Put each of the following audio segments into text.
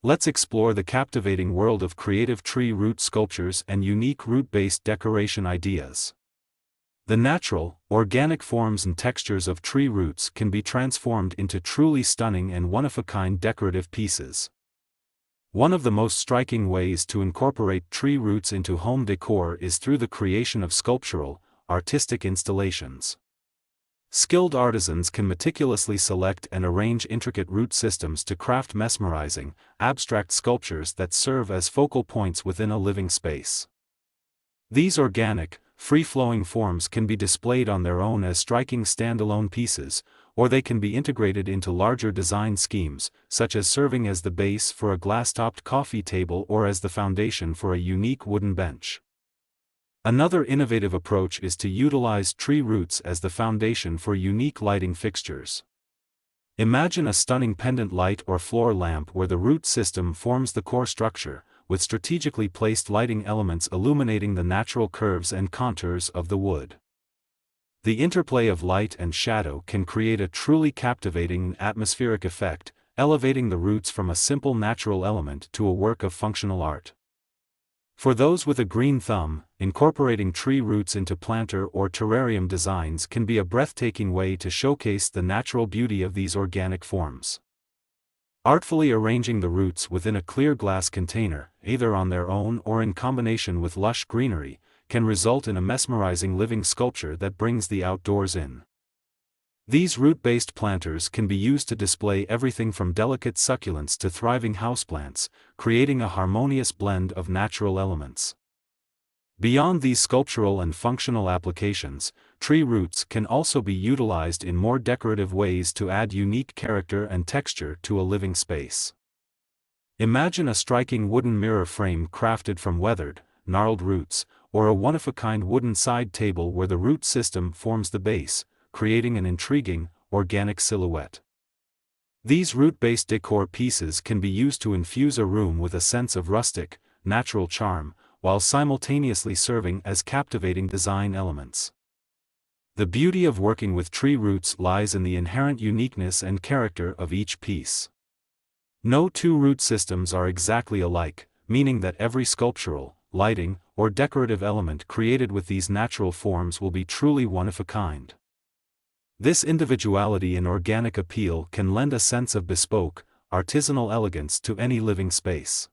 Let's explore the captivating world of creative tree root sculptures and unique root-based decoration ideas. The natural, organic forms and textures of tree roots can be transformed into truly stunning and one-of-a-kind decorative pieces. One of the most striking ways to incorporate tree roots into home decor is through the creation of sculptural, artistic installations. Skilled artisans can meticulously select and arrange intricate root systems to craft mesmerizing, abstract sculptures that serve as focal points within a living space. These organic, free-flowing forms can be displayed on their own as striking standalone pieces, or they can be integrated into larger design schemes, such as serving as the base for a glass-topped coffee table or as the foundation for a unique wooden bench. Another innovative approach is to utilize tree roots as the foundation for unique lighting fixtures. Imagine a stunning pendant light or floor lamp where the root system forms the core structure, with strategically placed lighting elements illuminating the natural curves and contours of the wood. The interplay of light and shadow can create a truly captivating and atmospheric effect, elevating the roots from a simple natural element to a work of functional art. For those with a green thumb, incorporating tree roots into planter or terrarium designs can be a breathtaking way to showcase the natural beauty of these organic forms. Artfully arranging the roots within a clear glass container, either on their own or in combination with lush greenery, can result in a mesmerizing living sculpture that brings the outdoors in. These root-based planters can be used to display everything from delicate succulents to thriving houseplants, creating a harmonious blend of natural elements. Beyond these sculptural and functional applications, tree roots can also be utilized in more decorative ways to add unique character and texture to a living space. Imagine a striking wooden mirror frame crafted from weathered, gnarled roots, or a one-of-a-kind wooden side table where the root system forms the base, creating an intriguing, organic silhouette. These root-based decor pieces can be used to infuse a room with a sense of rustic, natural charm, while simultaneously serving as captivating design elements. The beauty of working with tree roots lies in the inherent uniqueness and character of each piece. No two root systems are exactly alike, meaning that every sculptural, lighting, or decorative element created with these natural forms will be truly one of a kind. This individuality and organic appeal can lend a sense of bespoke, artisanal elegance to any living space.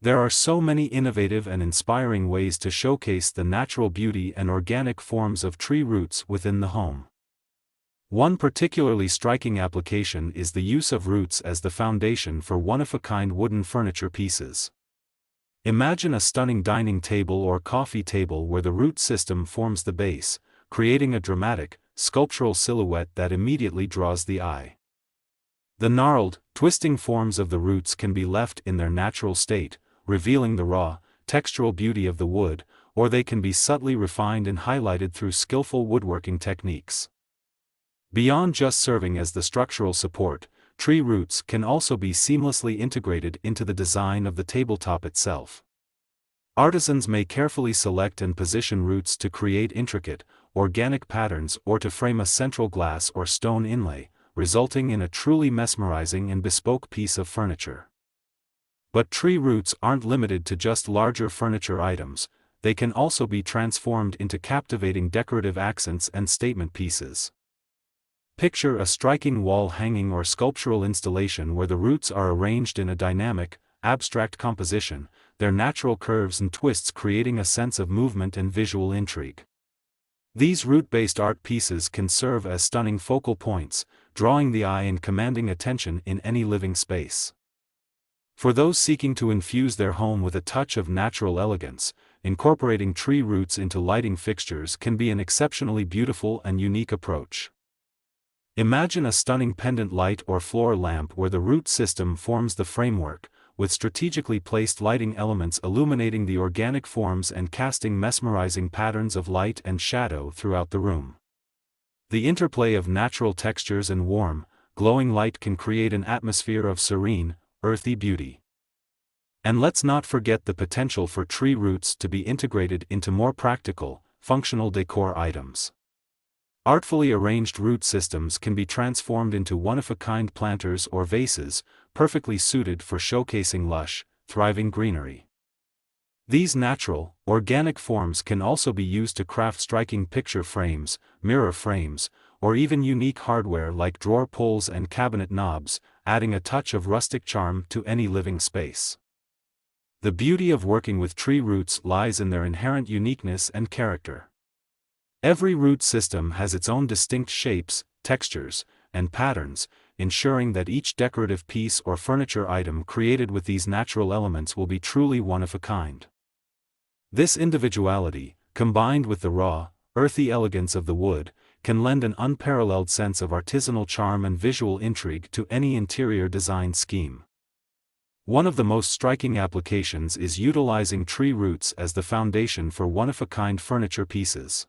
There are so many innovative and inspiring ways to showcase the natural beauty and organic forms of tree roots within the home. One particularly striking application is the use of roots as the foundation for one-of-a-kind wooden furniture pieces. Imagine a stunning dining table or coffee table where the root system forms the base, creating a dramatic, sculptural silhouette that immediately draws the eye. The gnarled, twisting forms of the roots can be left in their natural state, revealing the raw, textural beauty of the wood, or they can be subtly refined and highlighted through skillful woodworking techniques. Beyond just serving as the structural support, tree roots can also be seamlessly integrated into the design of the tabletop itself. Artisans may carefully select and position roots to create intricate, organic patterns or to frame a central glass or stone inlay, resulting in a truly mesmerizing and bespoke piece of furniture. But tree roots aren't limited to just larger furniture items, they can also be transformed into captivating decorative accents and statement pieces. Picture a striking wall hanging or sculptural installation where the roots are arranged in a dynamic, abstract composition, their natural curves and twists creating a sense of movement and visual intrigue. These root-based art pieces can serve as stunning focal points, drawing the eye and commanding attention in any living space. For those seeking to infuse their home with a touch of natural elegance, incorporating tree roots into lighting fixtures can be an exceptionally beautiful and unique approach. Imagine a stunning pendant light or floor lamp where the root system forms the framework, with strategically placed lighting elements illuminating the organic forms and casting mesmerizing patterns of light and shadow throughout the room. The interplay of natural textures and warm, glowing light can create an atmosphere of serene, earthy beauty. And let's not forget the potential for tree roots to be integrated into more practical, functional decor items. Artfully arranged root systems can be transformed into one-of-a-kind planters or vases, perfectly suited for showcasing lush, thriving greenery. These natural, organic forms can also be used to craft striking picture frames, mirror frames, or even unique hardware like drawer pulls and cabinet knobs, adding a touch of rustic charm to any living space. The beauty of working with tree roots lies in their inherent uniqueness and character. Every root system has its own distinct shapes, textures, and patterns, ensuring that each decorative piece or furniture item created with these natural elements will be truly one of a kind. This individuality, combined with the raw, earthy elegance of the wood, can lend an unparalleled sense of artisanal charm and visual intrigue to any interior design scheme. One of the most striking applications is utilizing tree roots as the foundation for one-of-a-kind furniture pieces.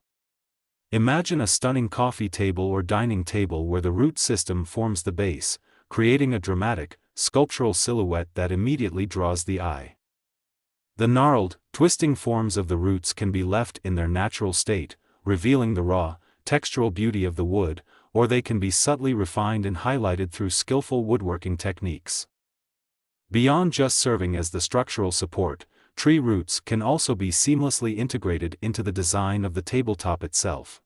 Imagine a stunning coffee table or dining table where the root system forms the base, creating a dramatic, sculptural silhouette that immediately draws the eye. The gnarled, twisting forms of the roots can be left in their natural state, revealing the raw, textural beauty of the wood, or they can be subtly refined and highlighted through skillful woodworking techniques. Beyond just serving as the structural support, tree roots can also be seamlessly integrated into the design of the tabletop itself.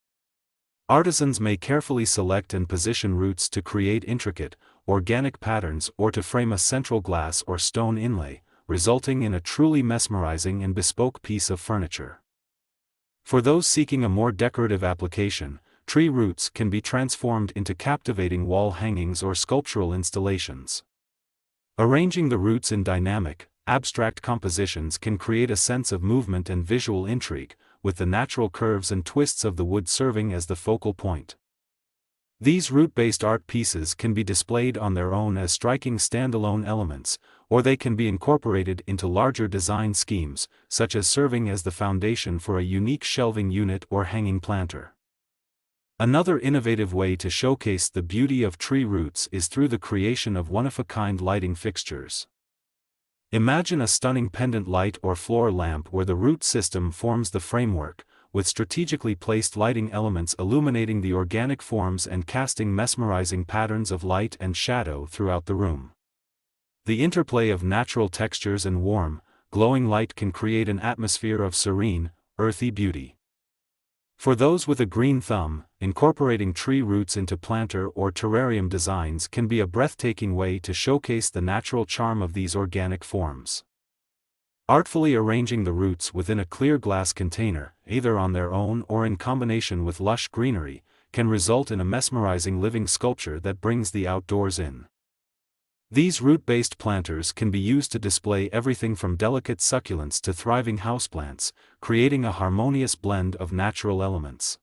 Artisans may carefully select and position roots to create intricate, organic patterns or to frame a central glass or stone inlay, resulting in a truly mesmerizing and bespoke piece of furniture. For those seeking a more decorative application, tree roots can be transformed into captivating wall hangings or sculptural installations. Arranging the roots in dynamic, abstract compositions can create a sense of movement and visual intrigue, with the natural curves and twists of the wood serving as the focal point. These root-based art pieces can be displayed on their own as striking standalone elements, or they can be incorporated into larger design schemes, such as serving as the foundation for a unique shelving unit or hanging planter. Another innovative way to showcase the beauty of tree roots is through the creation of one-of-a-kind lighting fixtures. Imagine a stunning pendant light or floor lamp where the root system forms the framework, with strategically placed lighting elements illuminating the organic forms and casting mesmerizing patterns of light and shadow throughout the room. The interplay of natural textures and warm, glowing light can create an atmosphere of serene, earthy beauty. For those with a green thumb, incorporating tree roots into planter or terrarium designs can be a breathtaking way to showcase the natural charm of these organic forms. Artfully arranging the roots within a clear glass container, either on their own or in combination with lush greenery, can result in a mesmerizing living sculpture that brings the outdoors in. These root-based planters can be used to display everything from delicate succulents to thriving houseplants, creating a harmonious blend of natural elements.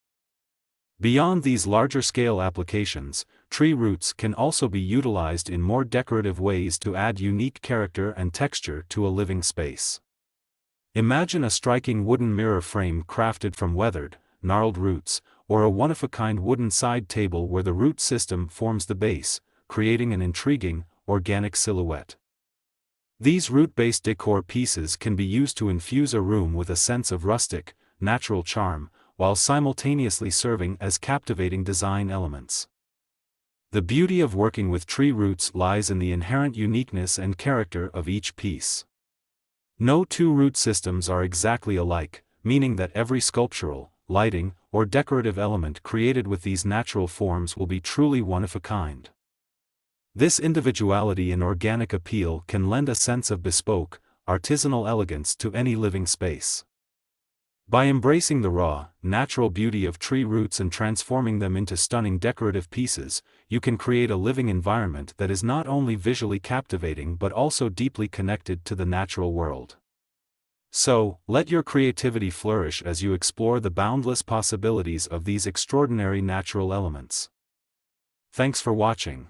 Beyond these larger-scale applications, tree roots can also be utilized in more decorative ways to add unique character and texture to a living space. Imagine a striking wooden mirror frame crafted from weathered, gnarled roots, or a one-of-a-kind wooden side table where the root system forms the base, creating an intriguing, organic silhouette. These root-based decor pieces can be used to infuse a room with a sense of rustic, natural charm, while simultaneously serving as captivating design elements. The beauty of working with tree roots lies in the inherent uniqueness and character of each piece. No two root systems are exactly alike, meaning that every sculptural, lighting, or decorative element created with these natural forms will be truly one of a kind. This individuality and organic appeal can lend a sense of bespoke, artisanal elegance to any living space. By embracing the raw, natural beauty of tree roots and transforming them into stunning decorative pieces, you can create a living environment that is not only visually captivating but also deeply connected to the natural world. So, let your creativity flourish as you explore the boundless possibilities of these extraordinary natural elements. Thanks for watching.